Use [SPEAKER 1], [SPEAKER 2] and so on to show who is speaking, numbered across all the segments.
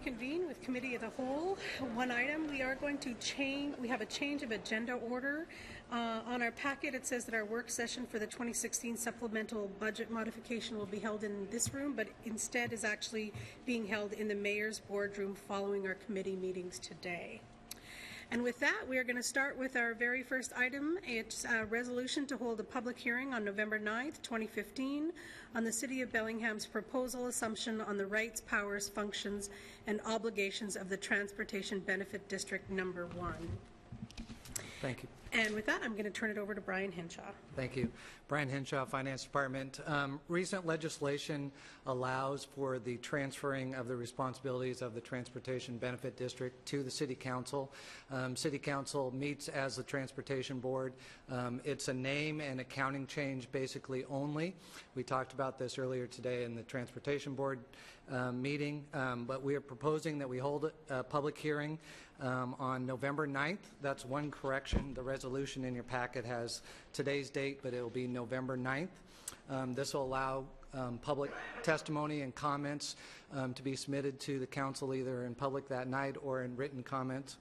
[SPEAKER 1] reconvene with Committee of the Whole. One item, we are going to change, we have a change of agenda order. On our packet, it says that our work session for the 2016 supplemental budget modification will be held in this room, but instead is actually being held in the Mayor's boardroom following our committee meetings today. And with that, we are going to start with our very first item. It's a resolution to hold a public hearing on November 9th, 2015, on the City of Bellingham's proposal assumption on the rights, powers, functions, and obligations of the Transportation Benefit District Number 1.
[SPEAKER 2] Thank you.
[SPEAKER 1] And with that, I'm going to turn it over to Brian Henshaw.
[SPEAKER 2] Thank you. Brian Henshaw, Finance Department. Recent legislation allows for the transferring of the responsibilities of the Transportation Benefit District to the City Council. City Council meets as the Transportation Board. It's a name and accounting change basically only. We talked about this earlier today in the Transportation Board meeting, but we are proposing that we hold a public hearing on November 9th. That's one correction. The resolution in your packet has today's date, but it will be November 9th. This will allow public testimony and comments to be submitted to the council either in public that night or in written comments.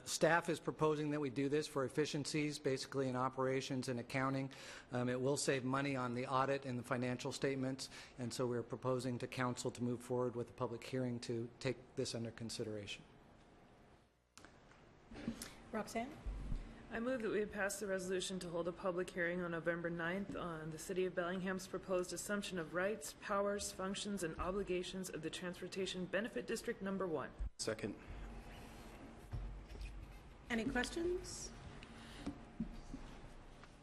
[SPEAKER 2] Staff is proposing that we do this for efficiencies, basically in operations and accounting. It will save money on the audit and the financial statements, and so we're proposing to council to move forward with a public hearing to take this under consideration.
[SPEAKER 1] Roxanne?
[SPEAKER 3] I move that we pass the resolution to hold a public hearing on November 9th on the City of Bellingham's proposed assumption of rights, powers, functions, and obligations of the Transportation Benefit District Number 1.
[SPEAKER 4] Second.
[SPEAKER 1] Any questions?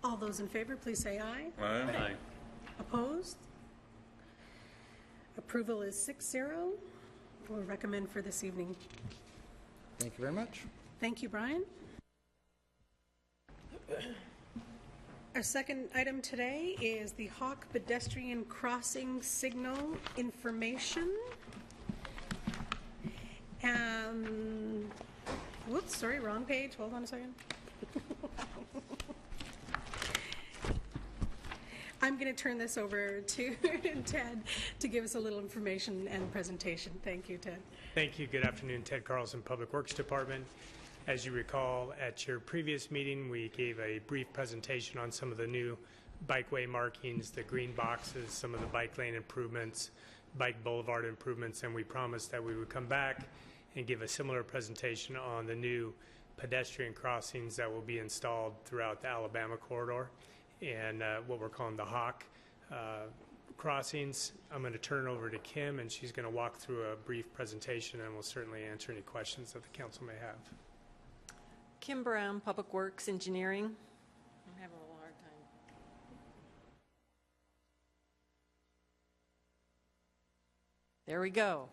[SPEAKER 1] All those in favor, please say aye.
[SPEAKER 4] Aye. Aye.
[SPEAKER 1] Opposed? Approval is 6-0. We'll recommend for this evening.
[SPEAKER 2] Thank you very much.
[SPEAKER 1] Thank you, Brian. Our second item today is the Hawk pedestrian crossing signal information. Whoops, sorry, wrong page. Hold on a second. I'm going to turn this over to Ted to give us a little information and presentation. Thank you, Ted.
[SPEAKER 5] Thank you. Good afternoon. Ted Carlson, Public Works Department. As you recall, at your previous meeting, we gave a brief presentation on some of the new bikeway markings, the green boxes, some of the bike lane improvements, bike boulevard improvements, and we promised that we would come back and give a similar presentation on the new pedestrian crossings that will be installed throughout the Alabama corridor and what we're calling the Hawk crossings. I'm going to turn it over to Kim, and she's going to walk through a brief presentation, and we'll certainly answer any questions that the council may have.
[SPEAKER 6] Kim Brown, Public Works Engineering. I'm having a little hard time. There we go.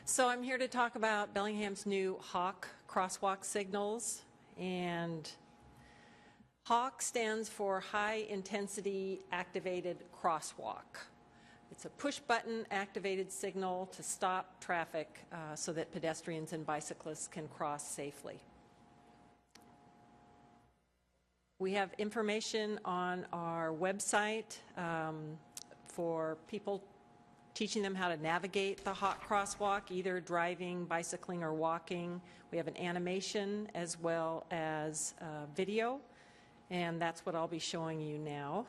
[SPEAKER 6] So I'm here to talk about Bellingham's new Hawk crosswalk signals. And Hawk stands for High Intensity Activated Crosswalk. It's a push-button activated signal to stop traffic so that pedestrians and bicyclists can cross safely. We have information on our website for people, teaching them how to navigate the Hawk crosswalk, either driving, bicycling, or walking. We have an animation as well as video, and that's what I'll be showing you now.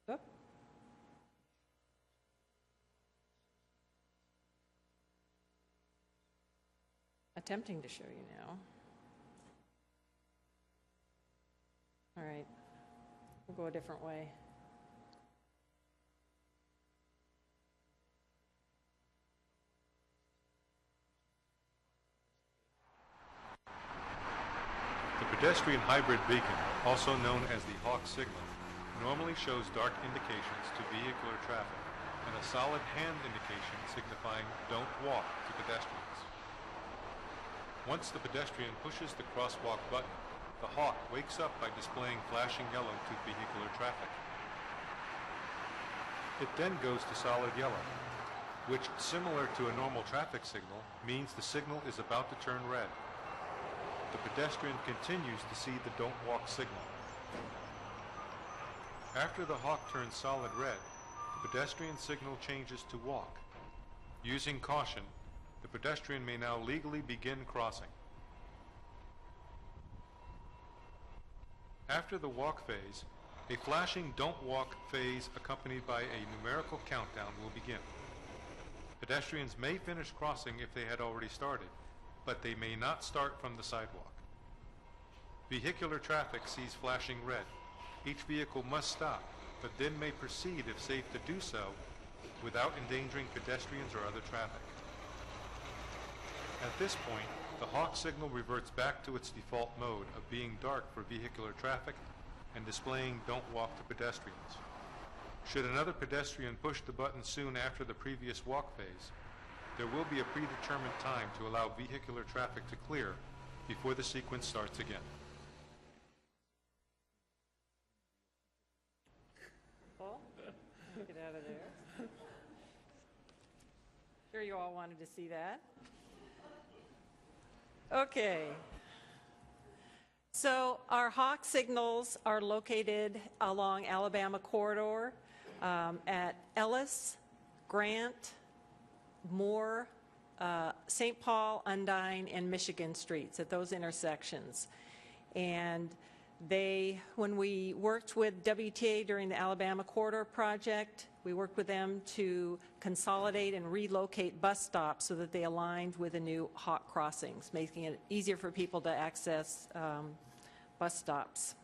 [SPEAKER 6] Oh. Attempting to show you now. All right. We'll go a different way.
[SPEAKER 7] The pedestrian hybrid beacon, also known as the Hawk signal, normally shows dark indications to vehicular traffic and a solid hand indication signifying don't walk to pedestrians. Once the pedestrian pushes the crosswalk button, the Hawk wakes up by displaying flashing yellow to vehicular traffic. It then goes to solid yellow, which, similar to a normal traffic signal, means the signal is about to turn red. The pedestrian continues to see the don't walk signal. After the hawk turns solid red, the pedestrian signal changes to walk. Using caution, the pedestrian may now legally begin crossing. After the walk phase, a flashing don't walk phase accompanied by a numerical countdown will begin. Pedestrians may finish crossing if they had already started, but they may not start from the sidewalk. Vehicular traffic sees flashing red. Each vehicle must stop, but then may proceed if safe to do so without endangering pedestrians or other traffic. At this point, the hawk signal reverts back to its default mode of being dark for vehicular traffic and displaying don't walk to pedestrians. Should another pedestrian push the button soon after the previous walk phase, there will be a predetermined time to allow vehicular traffic to clear before the sequence starts again.
[SPEAKER 6] Paul, get out of there. Sure you all wanted to see that. Okay. So our hawk signals are located along Alabama Corridor at Ellis, Grant, Moore, St. Paul, Undine, and Michigan Streets at those intersections. And when we worked with WTA during the Alabama Corridor project, we worked with them to consolidate and relocate bus stops so that they aligned with the new hawk crossings, making it easier for people to access bus stops.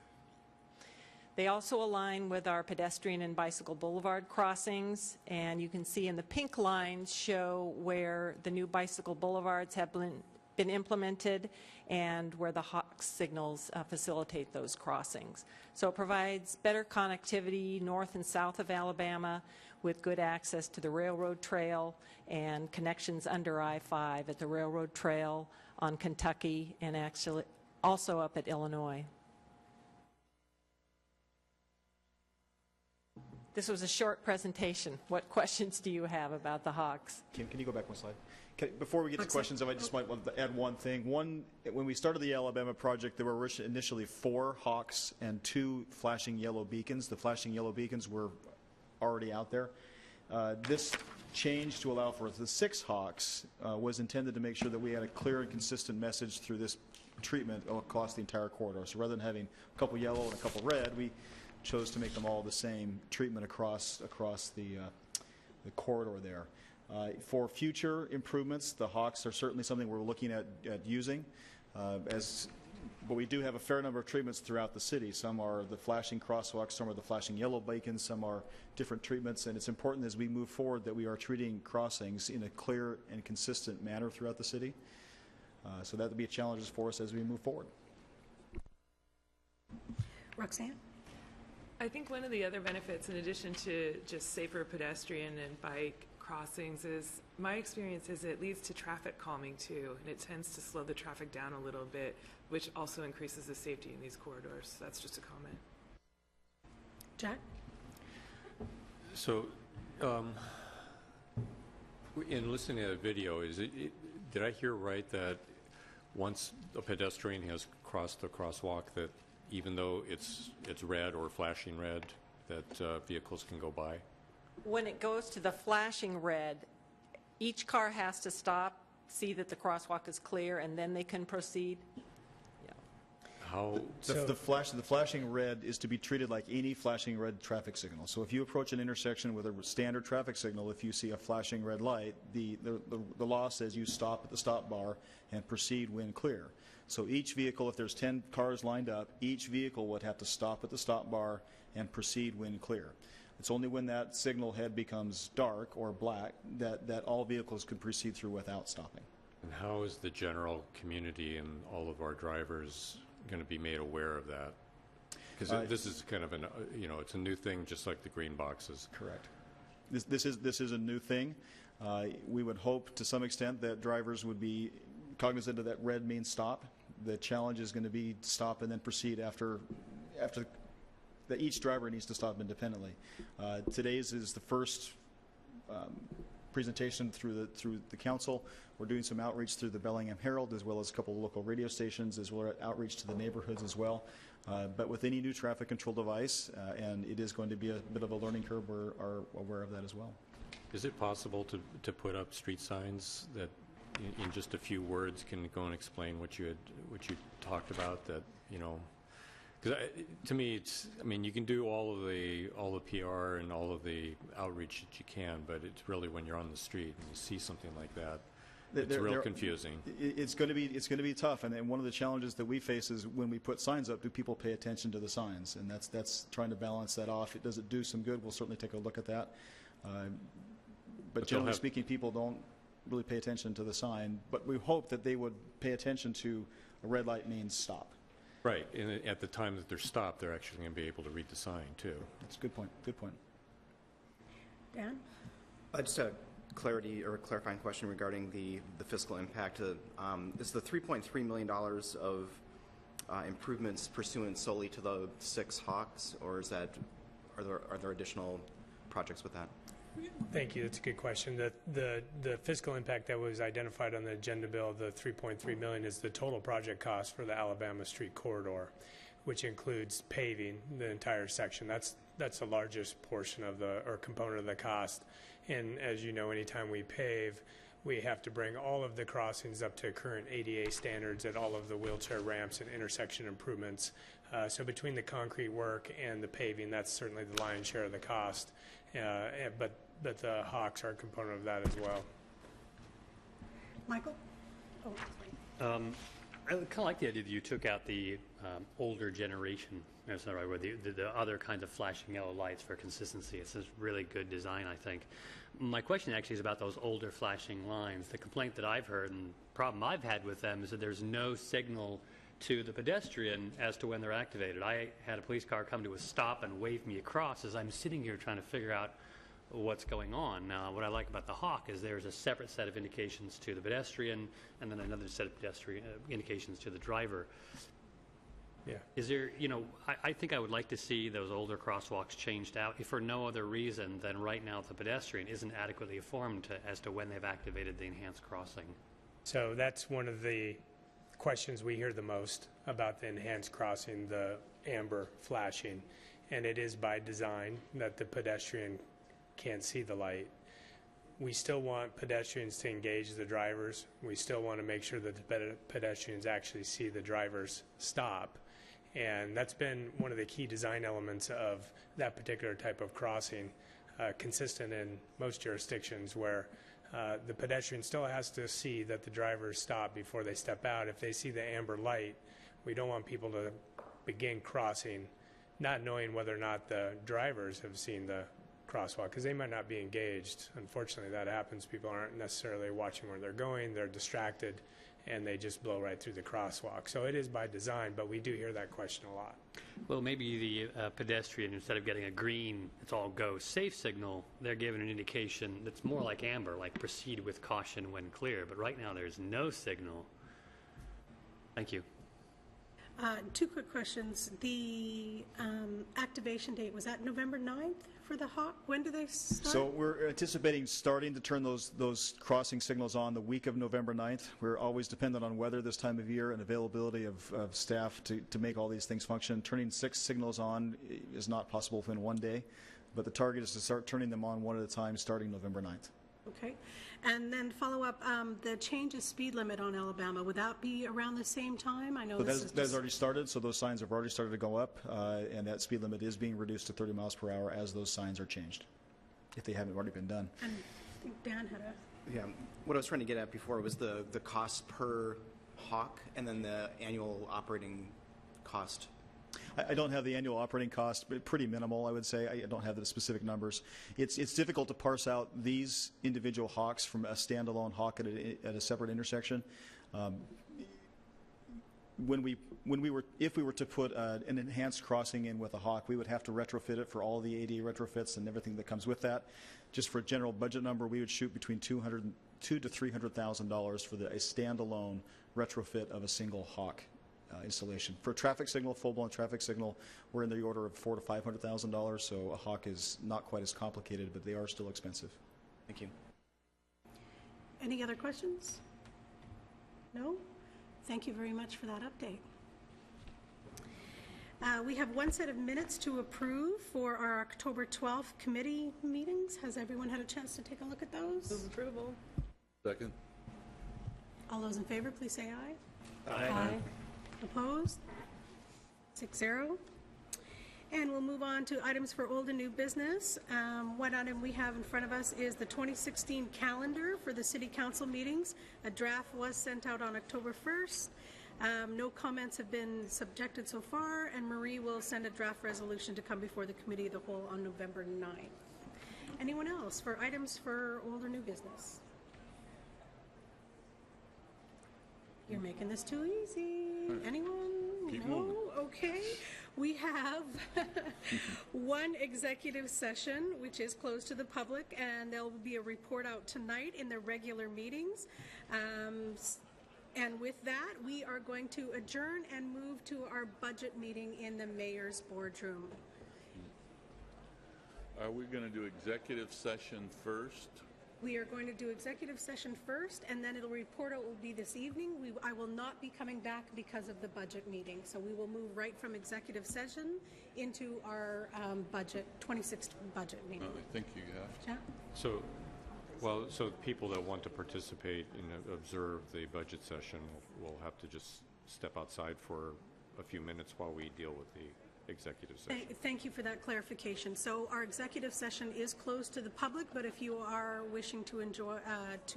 [SPEAKER 6] They also align with our pedestrian and bicycle boulevard crossings, and you can see in the pink lines show where the new bicycle boulevards have been implemented and where the hawk signals facilitate those crossings. So it provides better connectivity north and south of Alabama with good access to the railroad trail and connections under I-5 at the railroad trail on Kentucky and actually also up at Illinois. This was a short presentation. What questions do you have about the hawks?
[SPEAKER 4] Kim, can you go back one slide? Before we get to questions, I just might want to add one thing. One, when we started the Alabama project, there were initially 4 hawks and 2 flashing yellow beacons. The flashing yellow beacons were already out there. This change to allow for the 6 hawks was intended to make sure that we had a clear and consistent message through this treatment across the entire corridor. So rather than having a couple yellow and a couple red, we chose to make them all the same treatment across the corridor there. For future improvements, the hawks are certainly something we're looking at using. But we do have a fair number of treatments throughout the city. Some are the flashing crosswalks, some are the flashing yellow beacons, some are different treatments. And it's important as we move forward that we are treating crossings in a clear and consistent manner throughout the city. So that will be a challenge for us as we move forward.
[SPEAKER 1] Roxanne?
[SPEAKER 3] I think one of the other benefits, in addition to just safer pedestrian and bike crossings, is my experience is it leads to traffic calming too, and it tends to slow the traffic down a little bit, which also increases the safety in these corridors. That's just a comment.
[SPEAKER 1] Jack?
[SPEAKER 8] So, in listening to the video, did I hear right that once a pedestrian has crossed the crosswalk, that even though it's red or flashing red, that vehicles can go by?
[SPEAKER 6] When it goes to the flashing red, each car has to stop, see that the crosswalk is clear, and then they can proceed. Yeah.
[SPEAKER 8] How?
[SPEAKER 4] The flashing red is to be treated like any flashing red traffic signal. So if you approach an intersection with a standard traffic signal, if you see a flashing red light, the law says you stop at the stop bar and proceed when clear. So each vehicle, if there's 10 cars lined up, each vehicle would have to stop at the stop bar and proceed when clear. It's only when that signal head becomes dark or black that all vehicles can proceed through without stopping.
[SPEAKER 8] And how is the general community and all of our drivers going to be made aware of that? Because this is kind of it's a new thing, just like the green boxes.
[SPEAKER 4] Correct. This is a new thing. We would hope to some extent that drivers would be cognizant of that red means stop. The challenge is going to be to stop and then proceed after that each driver needs to stop independently. Today's is the first presentation through the council. We're doing some outreach through the Bellingham Herald as well as a couple of local radio stations, as well as outreach to the neighborhoods as well. But with any new traffic control device, and it is going to be a bit of a learning curve, we are aware of that as well.
[SPEAKER 8] Is it possible to put up street signs that in just a few words can go and explain what you talked about, that, you know, because to me it's, I mean, you can do all the PR and all of the outreach that you can, but it's really when you're on the street and you see something like that, it's real confusing.
[SPEAKER 4] It's going to be tough, and one of the challenges that we face is when we put signs up, do people pay attention to the signs? And that's trying to balance that off. Does it do some good? We'll certainly take a look at that. But generally speaking, people don't really pay attention to the sign. But we hope that they would pay attention to a red light means stop.
[SPEAKER 8] Right, and at the time that they're stopped, they're actually going to be able to read the sign too.
[SPEAKER 4] That's a good point. Good point.
[SPEAKER 1] Dan?
[SPEAKER 9] Just a clarity or a clarifying question regarding the fiscal impact. Is the $3.3 million of improvements pursuant solely to the 6 Hawks, or is that are there additional projects with that?
[SPEAKER 5] Thank you. That's a good question. The fiscal impact that was identified on the agenda bill, the $3.3 million, is the total project cost for the Alabama Street corridor, which includes paving the entire section. That's the largest portion of component of the cost. And as you know, anytime we pave, we have to bring all of the crossings up to current ADA standards at all of the wheelchair ramps and intersection improvements. So between the concrete work and the paving, that's certainly the lion's share of the cost. But the Hawks are a component of that as well.
[SPEAKER 1] Michael? Oh,
[SPEAKER 10] I kind of like the idea that you took out the older generation, that's not the right word, the other kinds of flashing yellow lights for consistency. It's a really good design, I think. My question actually is about those older flashing lines. The complaint that I've heard and problem I've had with them is that there's no signal to the pedestrian as to when they're activated. I had a police car come to a stop and wave me across as I'm sitting here trying to figure out what's going on. Now, what I like about the Hawk is there's a separate set of indications to the pedestrian and then another set of pedestrian indications to the driver.
[SPEAKER 5] Yeah.
[SPEAKER 10] Is there, you know, I think I would like to see those older crosswalks changed out, if for no other reason than right now the pedestrian isn't adequately informed as to when they've activated the enhanced crossing.
[SPEAKER 5] So that's one of the questions we hear the most about the enhanced crossing, the amber flashing. And it is by design that the pedestrian can't see the light. We still want pedestrians to engage the drivers. We still want to make sure that the pedestrians actually see the drivers stop. And that's been one of the key design elements of that particular type of crossing, consistent in most jurisdictions where the pedestrian still has to see that the drivers stop before they step out. If they see the amber light, we don't want people to begin crossing not knowing whether or not the drivers have seen the crosswalk, because they might not be engaged. Unfortunately, that happens. People aren't necessarily watching where they're going. They're distracted, and they just blow right through the crosswalk. So it is by design, but we do hear that question a lot.
[SPEAKER 10] Well, maybe the pedestrian, instead of getting a green, it's all go safe signal, they're given an indication that's more like amber, like proceed with caution when clear. But right now there's no signal. Thank you.
[SPEAKER 1] 2 quick questions. The activation date, was that November 9th for the Hawk? When do they start?
[SPEAKER 4] So we're anticipating starting to turn those crossing signals on the week of November 9th. We're always dependent on weather this time of year and availability of staff to make all these things function. Turning 6 signals on is not possible within one day, but the target is to start turning them on one at a time starting November 9th.
[SPEAKER 1] Okay. And then follow up, the change of speed limit on Alabama, would that be around the same time? I know
[SPEAKER 4] So
[SPEAKER 1] this is
[SPEAKER 4] that's already started, so those signs have already started to go up, and that speed limit is being reduced to 30 miles per hour as those signs are changed, if they haven't already been done.
[SPEAKER 1] And I think Dan had a...
[SPEAKER 9] Yeah, what I was trying to get at before was the cost per Hawk and then the annual operating cost.
[SPEAKER 4] I don't have the annual operating cost, but pretty minimal, I would say. I don't have the specific numbers. It's difficult to parse out these individual Hawks from a standalone Hawk at a separate intersection. If we were to put an enhanced crossing in with a Hawk, we would have to retrofit it for all the ADA retrofits and everything that comes with that. Just for a general budget number, we would shoot between $200,000 to $300,000 for a standalone retrofit of a single Hawk installation. For a traffic signal, full-blown traffic signal, we're in the order of $400,000 to $500,000. So a Hawk is not quite as complicated, but they are still expensive.
[SPEAKER 9] Thank you.
[SPEAKER 1] Any other questions? No? Thank you very much for that update. We have one set of minutes to approve for our October 12th committee meetings. Has everyone had a chance to take a look at those?
[SPEAKER 3] Move approval.
[SPEAKER 11] Second.
[SPEAKER 1] All those in favor, please say aye.
[SPEAKER 6] Aye.
[SPEAKER 1] Opposed? 6-0. And we'll move on to items for old and new business. One item we have in front of us is the 2016 calendar for the city council meetings. A draft was sent out on October 1st. No comments have been subjected so far, and Marie will send a draft resolution to come before the committee of the whole on November 9th. Anyone else for items for old or new business? You're making this too easy. Anyone?
[SPEAKER 11] Keep
[SPEAKER 1] No?
[SPEAKER 11] moving.
[SPEAKER 1] Okay. We have one executive session, which is closed to the public, and there will be a report out tonight in the regular meetings. And with that, we are going to adjourn and move to our budget meeting in the mayor's boardroom.
[SPEAKER 11] Are we going to do executive session first?
[SPEAKER 1] We are going to do executive session first, and then it'll report out will be this evening. I will not be coming back because of the budget meeting, so we will move right from executive session into our 26th budget meeting.
[SPEAKER 11] I think you have to.
[SPEAKER 1] Yeah?
[SPEAKER 8] So, so people that want to participate and observe the budget session will have to just step outside for a few minutes while we deal with the executive session.
[SPEAKER 1] Thank you for that clarification. So our executive session is closed to the public, but if you are wishing to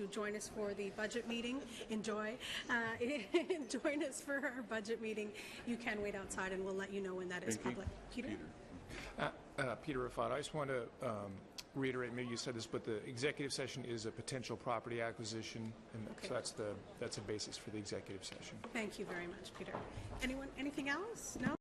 [SPEAKER 1] join us for the budget meeting, join us for our budget meeting, you can wait outside and we'll let you know when that is public. Peter?
[SPEAKER 12] Peter Rafat, I just want to reiterate, maybe you said this, but the executive session is a potential property acquisition, and so that's a basis for the executive session.
[SPEAKER 1] Thank you very much, Peter. Anyone, anything else? No?